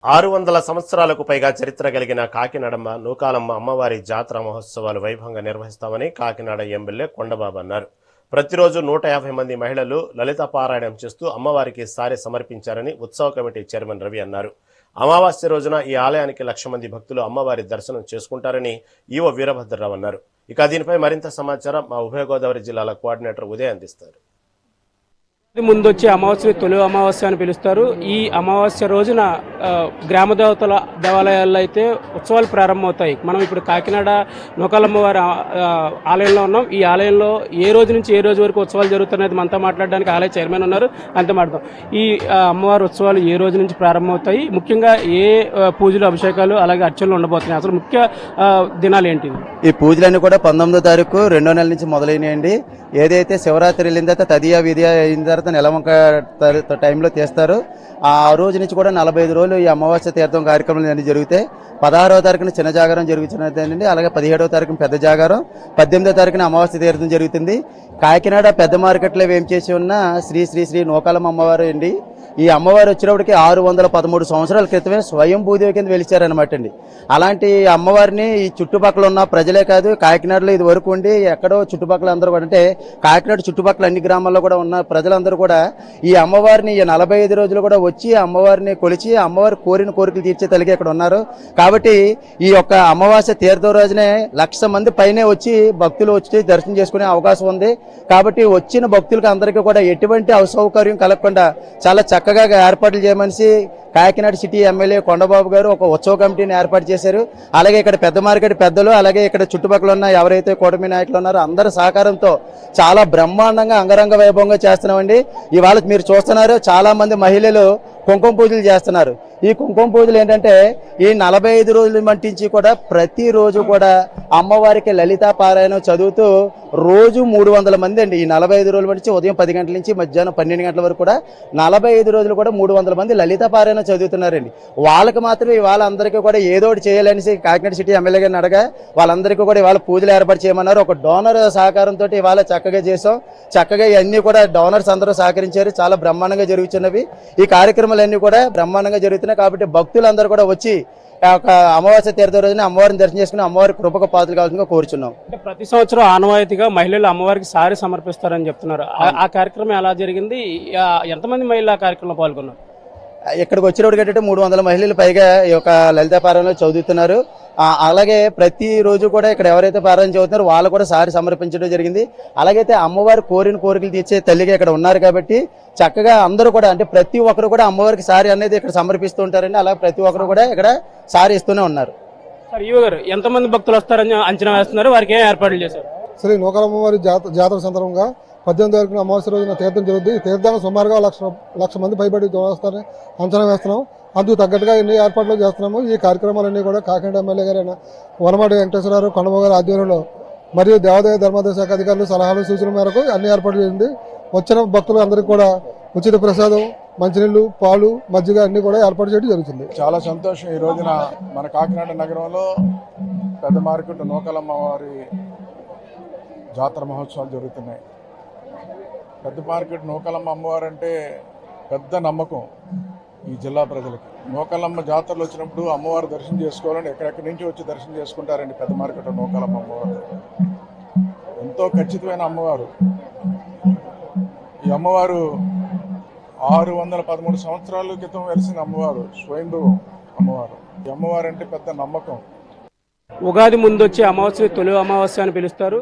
600 సంవత్సరాలకు పైగా చరిత్ర కలిగిన కాకినాడమ్మ నూకాలమ్మ అమ్మవారి జాతర మహోత్సవాలు వైభవంగా నిర్వహిస్తామని కాకినాడ ఎమ్మెల్యే కొండబాబు అన్నారు. ప్రతిరోజు 150 మంది మహిళలు లలిత పారాయణం చేస్తూ అమ్మవారికి సారె సమర్పించారని ఉత్సవ కమిటీ చైర్మన్ రవి అన్నారు. అమావాస్య రోజున ఈ ఆలయానికి 1,00,000 మంది భక్తులు అమ్మవారి దర్శనం చేసుకుంటారని ఈవో వీరభద్రరావు అన్నారు. ఇక దీనిపై మరింత సమాచారం మా ఉభయ గోదావరి జిల్లాల కోఆర్డినేటర్ ఉదయ్ అందిస్తారు. ముందు వచ్చే అమావాస్య తొలి అమావాస్య అని పిలుస్తారు. ఈ అమావాస్య రోజున గ్రామ దేవతల దేవాలయాల్లో అయితే ఉత్సవాలు ప్రారంభమవుతాయి. మనం ఇప్పుడు కాకినాడ నూకాలమ్మవారి ఆలయంలో ఉన్నాం. ఈ ఆలయంలో ఏ రోజు నుంచి ఏ రోజు వరకు ఉత్సవాలు జరుగుతున్నాయి మనతో మాట్లాడడానికి ఆలయ చైర్మన్ ఉన్నారు, అంతా మాట్లాడదాం. ఈ అమ్మవారి ఉత్సవాలు ఏ రోజు నుంచి ప్రారంభమవుతాయి, ముఖ్యంగా ఏ పూజలు అభిషేకాలు అలాగే అర్చనలు ఉండబోతున్నాయి, అసలు ముఖ్య దినాలు ఏంటి? ఈ పూజలన్నీ కూడా 19వ తారీఖు 2వ నెల నుంచి మొదలైనాయండి. ఏదైతే శివరాత్రి వెళ్ళిన తర్వాత తదియా విధియా అయిన తర్వాత నెలవంక టైంలో తీస్తారు. ఆ రోజు నుంచి కూడా 45 రోజులు ఈ అమావాస్య తీర్థం కార్యక్రమాలు అన్ని జరుగుతాయి. 16వ తారీఖున చిన్న జాగారం జరుగుతున్నదండి. అలాగే 17వ తారీఖున పెద్ద జాగారం, 18వ తారీఖున అమావాస్య తీర్థం జరుగుతుంది. కాకినాడ పెద్ద మార్కెట్లో ఏం చేసి ఉన్న శ్రీ శ్రీ శ్రీ నూకాలమ్మ అమ్మవారు అండి. ఈ అమ్మవారు వచ్చినప్పటికి 613 సంవత్సరాల క్రితమే స్వయం భూదేవి కింద వెలిచారనమాట అండి. అలాంటి అమ్మవారిని ఈ చుట్టుపక్కల ఉన్న ప్రజలే కాదు, కాకినాడలో ఇది వరకు ఉండి ఎక్కడో చుట్టుపక్కల అందరూ కూడా, అంటే కాకినాడ చుట్టుపక్కల అన్ని గ్రామాల్లో కూడా ఉన్న ప్రజలందరూ కూడా ఈ అమ్మవారిని 45 రోజులు కూడా వచ్చి అమ్మవారిని కొలిచి అమ్మవారి కోరిన కోరికలు తీర్చే తల్లిగా ఇక్కడ ఉన్నారు. కాబట్టి ఈ యొక్క అమావాస్య తీర్థం రోజునే 1,00,000 మంది పైనే వచ్చి భక్తులు వచ్చి దర్శనం చేసుకునే అవకాశం ఉంది. కాబట్టి వచ్చిన భక్తులకు అందరికీ కూడా ఎటువంటి అసౌకర్యం కలగకుండా చాలా చక్కగా ఏర్పాట్లు చేయమని కాకినాడ సిటీ ఎమ్మెల్యే కొండబాబు గారు ఒక ఉత్సవ కమిటీని ఏర్పాటు చేశారు. అలాగే ఇక్కడ పెద్ద మార్కెట్ పెద్దలు, అలాగే ఇక్కడ చుట్టుపక్కల ఉన్న ఎవరైతే కూటమి నాయకులు ఉన్నారో అందరి సహకారంతో చాలా బ్రహ్మాండంగా అంగరంగ వైభవంగా చేస్తున్నామండి. ఇవాళ మీరు చూస్తున్నారు, చాలా మంది మహిళలు కుంకుమ పూజలు చేస్తున్నారు. ఈ కుంకుమ పూజలు ఏంటంటే ఈ 45 రోజుల మట్టించి కూడా ప్రతిరోజు కూడా అమ్మవారికి లలితా పారాయణం చదువుతూ రోజు 300 మంది అండి. ఈ 45 రోజుల నుంచి ఉదయం 10 గంటల నుంచి మధ్యాహ్నం 12 గంటల వరకు కూడా 45 రోజులు కూడా 300 మంది లలితా పారాయణం చదువుతున్నారండి. వాళ్ళకి మాత్రం ఇవాళ అందరికీ కూడా ఏదో ఒకటి చేయాలనేసి కాకినాడ సిటీ ఎమ్మెల్యే గారిని అడగా వాళ్ళందరికీ కూడా ఇవాళ పూజలు ఏర్పాటు చేయమన్నారు. ఒక డోనర్ సహకారంతో ఇవాళ చక్కగా చేసాం. చక్కగా ఇవన్నీ కూడా డోనర్స్ అందరూ సహకరించారు. చాలా బ్రహ్మాండంగా జరుగుతున్నవి. ఈ కార్యక్రమాలన్నీ కూడా బ్రహ్మాండంగా జరుగుతున్నాయి. కాబట్టి భక్తులందరూ కూడా వచ్చి అమావాస్య తీర్థం రోజున అమ్మవారిని దర్శనం చేసుకుని అమ్మవారి కృపకు పాత్రలు కావాల్సిందిగా కోరుచున్నాం. ప్రతి సంవత్సరం ఆనవాయితీగా మహిళలు అమ్మవారికి సారి సమర్పిస్తారని చెప్తున్నారు. ఆ కార్యక్రమం ఎలా జరిగింది? ఎంతమంది మహిళలు ఆ కార్యక్రమంలో పాల్గొన్నారు? ఇక్కడికి వచ్చినప్పుడు ఏంటంటే 300 మహిళలు పైగా ఈ యొక్క లలిత పారాయణలో చదువుతున్నారు. అలాగే ప్రతిరోజు కూడా ఇక్కడ ఎవరైతే పారాయణ చదువుతున్నారో వాళ్ళు కూడా సారి సమర్పించడం జరిగింది. అలాగైతే అమ్మవారి కోరిన కోరికలు తీర్చే తల్లిగా ఇక్కడ ఉన్నారు కాబట్టి చక్కగా అందరూ కూడా, అంటే ప్రతి ఒక్కరు కూడా అమ్మవారికి సారి అనేది ఇక్కడ సమర్పిస్తూ ఉంటారండి. అలాగే ప్రతి ఒక్కరు కూడా ఇక్కడ సారి ఇస్తూనే ఉన్నారు. సార్ ఈవో గారు, ఎంతమంది భక్తులు వస్తారని అంచనా వేస్తున్నారు? వారికి ఏం ఏర్పాట్లు చేశారు? శ్రీ నూకాలమ్మవారి జాతర సందర్భంగా 18వ తారీఖున అమావాస్య రోజున తీర్థం జరుగుతుంది. ఈ తీర్థాన్ని సుమారుగా 1,00,000 మంది పైబడి వస్తారని అంచనా వేస్తున్నాం. అందుకు తగ్గట్టుగా ఎన్ని ఏర్పాట్లు చేస్తున్నాము. ఈ కార్యక్రమాలన్నీ కూడా కాకినాడ ఎమ్మెల్యే గారైన వనమాడి వెంకటేశ్వరరావు కొండబాబు గారి ఆధ్వర్యంలో మరియు దేవాదాయ ధర్మాదాయ శాఖ అధికారులు సలహాలు సూచనల మేరకు అన్ని ఏర్పాట్లు చేసింది. వచ్చిన భక్తులు అందరికీ కూడా ఉచిత ప్రసాదం, మంచినీళ్లు, పాలు, మజ్జిగ అన్ని కూడా ఏర్పాటు చేయడం జరుగుతుంది. చాలా సంతోషం. ఈ రోజున మన కాకినాడ నగరంలో పెద్ద మార్కెట్ నూకాలమ్మ వారి జాతర మహోత్సవాలు జరుగుతున్నాయి. పెద్ద మార్కెట్ నూకాలమ్మ అమ్మవారు అంటే పెద్ద నమ్మకం ఈ జిల్లా ప్రజలకి. నూకాలమ్మ జాతరలు వచ్చినప్పుడు అమ్మవారు దర్శనం చేసుకోవాలని ఎక్కడెక్కడి నుంచి వచ్చి దర్శనం చేసుకుంటారండి. పెద్ద మార్కెట్ నూకాలమ్మ అమ్మవారు ఎంతో ఖచ్చితమైన అమ్మవారు. ఈ అమ్మవారు 613 సంవత్సరాల క్రితం వెలిసిన అమ్మవారు, స్వయంభూ అమ్మవారు. ఈ అమ్మవారు అంటే పెద్ద నమ్మకం. ఉగాది ముందు వచ్చే అమావాస్య తొలి అమావాస్య అని పిలుస్తారు.